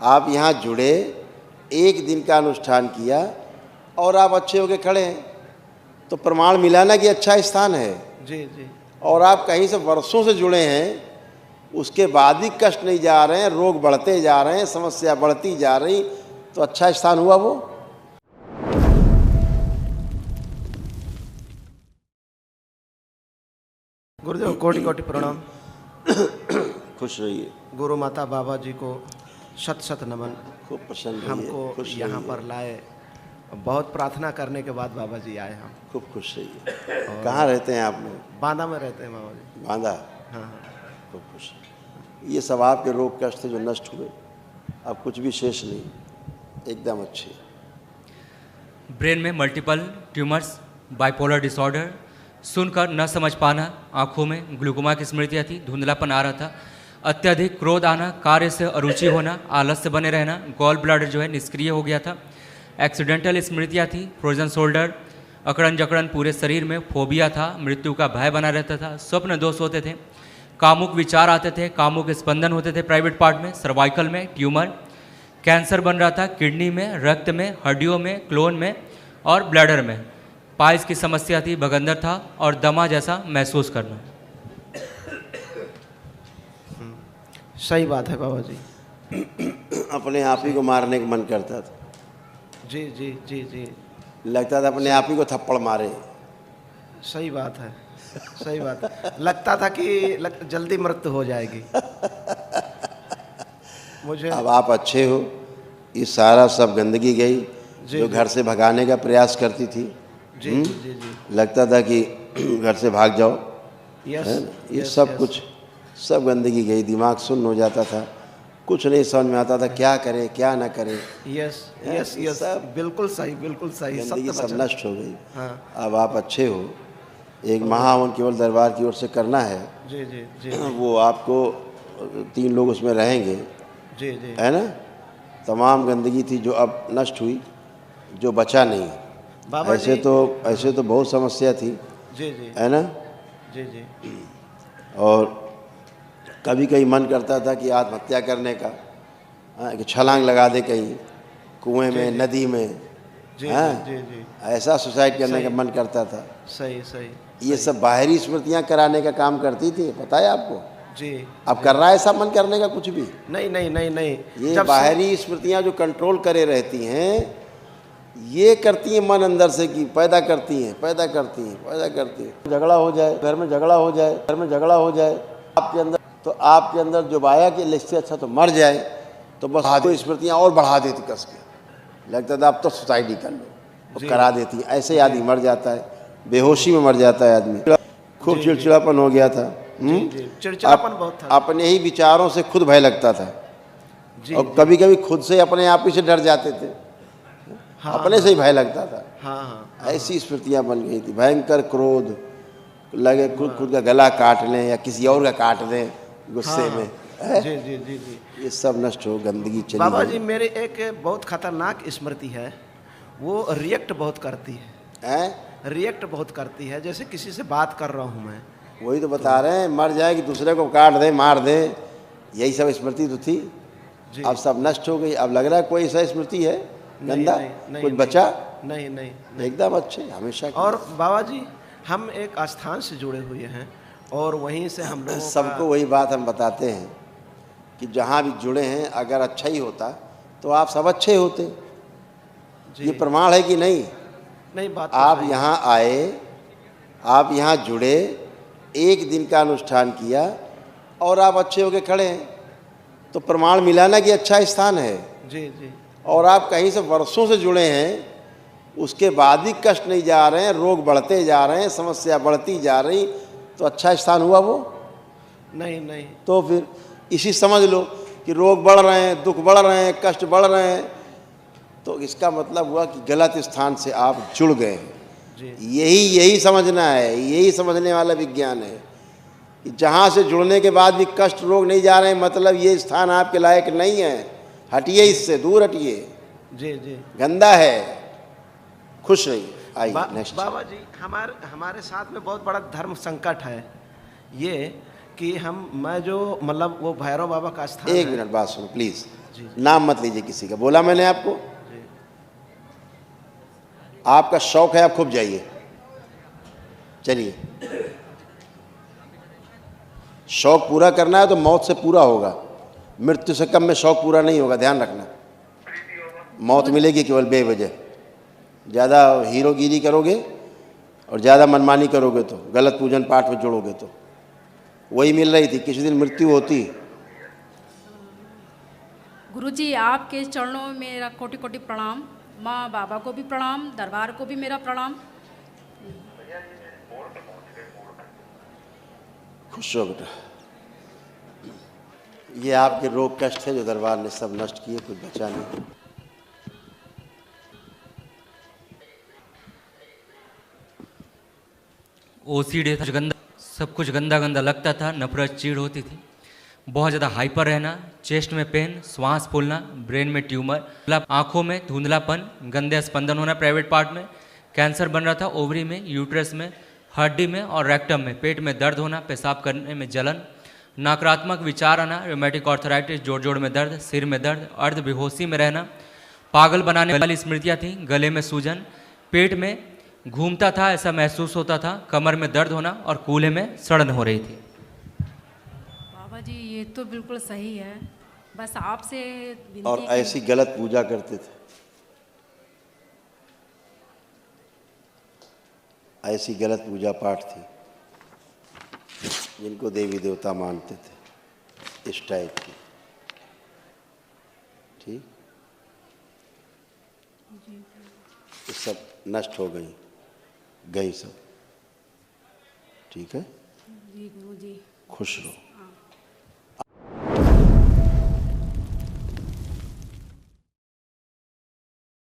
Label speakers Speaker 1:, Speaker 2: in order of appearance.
Speaker 1: आप यहाँ जुड़े, एक दिन का अनुष्ठान किया और आप अच्छे होके खड़े हैं, तो प्रमाण मिला ना कि अच्छा स्थान है।
Speaker 2: जी जी।
Speaker 1: और आप कहीं से वर्षों से जुड़े हैं, उसके बाद भी कष्ट नहीं जा रहे हैं, रोग बढ़ते जा रहे हैं, समस्या बढ़ती जा रही, तो अच्छा स्थान हुआ वो।
Speaker 2: गुरुदेव कोटि कोटि प्रणाम।
Speaker 1: खुश रहिए।
Speaker 2: गुरु माता बाबा जी को शत शत नमन।
Speaker 1: खूब प्रसन्न रहिए,
Speaker 2: हमको
Speaker 1: खुश
Speaker 2: यहाँ
Speaker 1: रहिए।
Speaker 2: पर लाए, बहुत प्रार्थना करने के बाद बाबा जी आए हम।
Speaker 1: खूब खुश रहिए। कहाँ रहते हैं आप लोग?
Speaker 2: बांदा में रहते हैं बाबा जी।
Speaker 1: बांदा।
Speaker 2: हाँ हाँ।
Speaker 1: खूब खुश। ये सब आपके रोग कष्ट थे जो नष्ट हुए, अब कुछ भी शेष नहीं, एकदम अच्छे।
Speaker 3: ब्रेन में मल्टीपल ट्यूमर्स, बाइपोलर डिसऑर्डर, सुनकर न समझ पाना, आंखों में ग्लूकोमा की स्मृतियाँ थी, धुंधलापन आ रहा था, अत्यधिक क्रोध आना, कार्य से अरुचि होना, आलस्य बने रहना, गॉल ब्लैडर जो है निष्क्रिय हो गया था, एक्सीडेंटल स्मृतियाँ थी, फ्रोजन शोल्डर, अकड़न जकड़न पूरे शरीर में, फोबिया था, मृत्यु का भय बना रहता था, स्वप्न दोष होते थे, कामुक विचार आते थे, कामुक स्पंदन होते थे प्राइवेट पार्ट में, सर्वाइकल में ट्यूमर, कैंसर बन रहा था किडनी में, रक्त में, हड्डियों में, क्लोन में और ब्लैडर में, पाइल्स की समस्या थी, भगंदर था और दमा जैसा महसूस करना।
Speaker 2: सही बात है बाबा जी।
Speaker 1: अपने आप ही को मारने का मन करता था।
Speaker 2: जी जी जी जी।
Speaker 1: लगता था अपने आप ही को थप्पड़ मारे।
Speaker 2: सही बात है, सही बात है। लगता था कि जल्दी मृत्यु हो जाएगी मुझे।
Speaker 1: अब आप अच्छे हो, ये सारा सब गंदगी गई जो घर से भगाने का प्रयास करती थी।
Speaker 2: जी जी जी।
Speaker 1: लगता था कि घर से भाग जाओ,
Speaker 2: यस,
Speaker 1: है ना? ये सब कुछ, सब गंदगी गई, दिमाग शून्य हो जाता था, कुछ नहीं समझ में आता था क्या करें क्या ना करें।
Speaker 2: यस यस यस, बिल्कुल सही, बिल्कुल सही।
Speaker 1: गंदगी सब नष्ट हो गई।
Speaker 2: हाँ।
Speaker 1: अब आप अच्छे हो। एक महाहवन केवल दरबार की ओर से करना है।
Speaker 2: जी जी जी।
Speaker 1: वो आपको 3 लोग उसमें रहेंगे,
Speaker 2: जी जी,
Speaker 1: है ना? तमाम गंदगी थी जो अब नष्ट हुई, जो बचा नहीं।
Speaker 2: बाबा
Speaker 1: ऐसे
Speaker 2: जी।
Speaker 1: ऐसे तो बहुत समस्या थी,
Speaker 2: जी जी,
Speaker 1: है ना?
Speaker 2: जी जी।
Speaker 1: और कभी कभी मन करता था कि आत्महत्या करने का, कि छलांग लगा दे कहीं कुएं में, नदी में,
Speaker 2: जी
Speaker 1: हाँ?
Speaker 2: जी जी।
Speaker 1: ऐसा सुसाइड करने का मन करता था।
Speaker 2: सही सही।
Speaker 1: ये सब बाहरी स्मृतियाँ कराने का काम करती थी, पता है आपको?
Speaker 2: जी।
Speaker 1: अब कर रहा है ऐसा मन करने का कुछ भी
Speaker 2: नहीं नहीं नहीं नहीं।
Speaker 1: ये बाहरी स्मृतियाँ जो कंट्रोल करे रहती हैं, ये करती हैं मन अंदर से कि पैदा करती हैं, पैदा करती हैं, पैदा करती हैं। झगड़ा हो जाए घर में, झगड़ा हो जाए घर में, झगड़ा हो जाए आपके अंदर, तो आपके अंदर जो बाया कि इससे अच्छा तो मर जाए, तो बस तो स्मृतियाँ और बढ़ा देती कस के। लगता था अब तो सुसाइड ही कर लो, तो करा देती। ऐसे आदमी मर जाता है, बेहोशी में मर जाता है आदमी। खूब चिड़चिड़ापन हो गया था।
Speaker 2: चिड़चिड़ापन बहुत था।
Speaker 1: अपने ही विचारों से खुद भय लगता था। और कभी कभी खुद से अपने आप ही से डर जाते थे। हाँ, अपने से ही भय लगता था।
Speaker 2: हाँ हाँ।
Speaker 1: ऐसी स्मृतियाँ बन गई थी। भयंकर क्रोध, लगे खुद का गला काट लें या किसी और का काट दें गुस्से में।
Speaker 2: जी जी जी जी।
Speaker 1: ये सब नष्ट हो, गंदगी चली
Speaker 2: बाबा
Speaker 1: गई।
Speaker 2: जी, मेरे एक बहुत खतरनाक स्मृति है, वो रिएक्ट बहुत करती है। रिएक्ट बहुत करती है, जैसे किसी से बात कर रहा हूँ मैं।
Speaker 1: वही तो बता रहे हैं, मर जाए कि दूसरे को काट दे, मार दे, यही सब स्मृति तो थी। अब सब नष्ट हो गई। अब लग रहा है कोई ऐसा स्मृति है गंदा, कुछ बचा
Speaker 2: नहीं नहीं,
Speaker 1: एकदम अच्छे हमेशा।
Speaker 2: और बाबा जी, हम एक आस्थान से जुड़े हुए हैं और वहीं से हम लोग
Speaker 1: सबको वही बात हम बताते हैं कि जहाँ भी जुड़े हैं, अगर अच्छा ही होता तो आप सब अच्छे होते। ये प्रमाण है कि नहीं?
Speaker 2: नहीं, बात तो
Speaker 1: आप यहाँ आए, आप यहाँ जुड़े, एक दिन का अनुष्ठान किया और आप अच्छे होके खड़े हैं, तो प्रमाण मिला ना कि अच्छा स्थान है।
Speaker 2: जी जी।
Speaker 1: और आप कहीं से वर्षों से जुड़े हैं, उसके बाद भी कष्ट नहीं जा रहे हैं, रोग बढ़ते जा रहे हैं, समस्या बढ़ती जा रही, तो अच्छा स्थान हुआ वो?
Speaker 2: नहीं नहीं।
Speaker 1: तो फिर इसी समझ लो कि रोग बढ़ रहे हैं, दुख बढ़ रहे हैं, कष्ट बढ़ रहे हैं, तो इसका मतलब हुआ कि गलत स्थान से आप जुड़ गए हैं। यही समझना है, यही समझने वाला विज्ञान है कि जहाँ से जुड़ने के बाद भी कष्ट रोग नहीं जा रहे हैं, मतलब ये स्थान आपके लायक नहीं है, हटिए, इससे दूर हटिए।
Speaker 2: जी जी।
Speaker 1: गंदा है। खुश रहिए। आइए नेक्स्ट।
Speaker 2: बाबा जी, हमारे साथ में बहुत बड़ा धर्म संकट है ये कि मैं जो मतलब वो भैरव बाबा का स्थान
Speaker 1: एक
Speaker 2: है।
Speaker 1: मिनट बात सुनो प्लीज,
Speaker 2: जी।
Speaker 1: नाम मत लीजिए किसी का, बोला मैंने आपको। आपका शौक है, आप खूब जाइए, चलिए। शौक पूरा करना है तो मौत से पूरा होगा, मृत्यु से कम में शौक पूरा नहीं होगा, ध्यान रखना। मौत मिलेगी केवल बेवजह। ज़्यादा हीरोगिरी करोगे और ज़्यादा मनमानी करोगे तो, गलत पूजन पाठ में जुड़ोगे तो वही मिल रही थी, किसी दिन मृत्यु होती।
Speaker 4: गुरुजी, आपके चरणों में मेरा कोटि कोटि प्रणाम। माँ बाबा को भी प्रणाम, दरबार को भी मेरा प्रणाम।
Speaker 1: खुश हो बेटा। ये आपके रोग कष्ट थे जो दरबार ने सब नष्ट किए, कुछ बचा नहीं।
Speaker 3: ओसीडी था, गंदा, सब कुछ गंदा गंदा लगता था, नफरत चिढ़ होती थी, बहुत ज़्यादा हाइपर रहना, चेस्ट में पेन, श्वास फूलना, ब्रेन में ट्यूमर, आंखों में धुंधलापन, गंदे स्पंदन होना प्राइवेट पार्ट में, कैंसर बन रहा था ओवरी में, यूट्रस में, हड्डी में और रेक्टम में, पेट में दर्द होना, पेशाब करने में जलन, नकारात्मक विचार आना, रोमेटिक आर्थराइटिस, जोड़ जोड़ में दर्द, सिर में दर्द, अर्ध बेहोशी में रहना, पागल बनाने वाली स्मृतियाँ थीं, गले में सूजन, पेट में घूमता था ऐसा महसूस होता था, कमर में दर्द होना और कूल्हे में सड़न हो रही थी।
Speaker 4: बाबा जी, ये तो बिल्कुल सही है, बस आपसे विनती
Speaker 1: और ऐसी गलत पूजा करते थे, ऐसी गलत पूजा पाठ थी जिनको देवी देवता मानते थे, इस टाइप की। ठीक, ये सब नष्ट हो गई सब। ठीक है,
Speaker 4: जी गुरुजी।
Speaker 1: खुश रहो।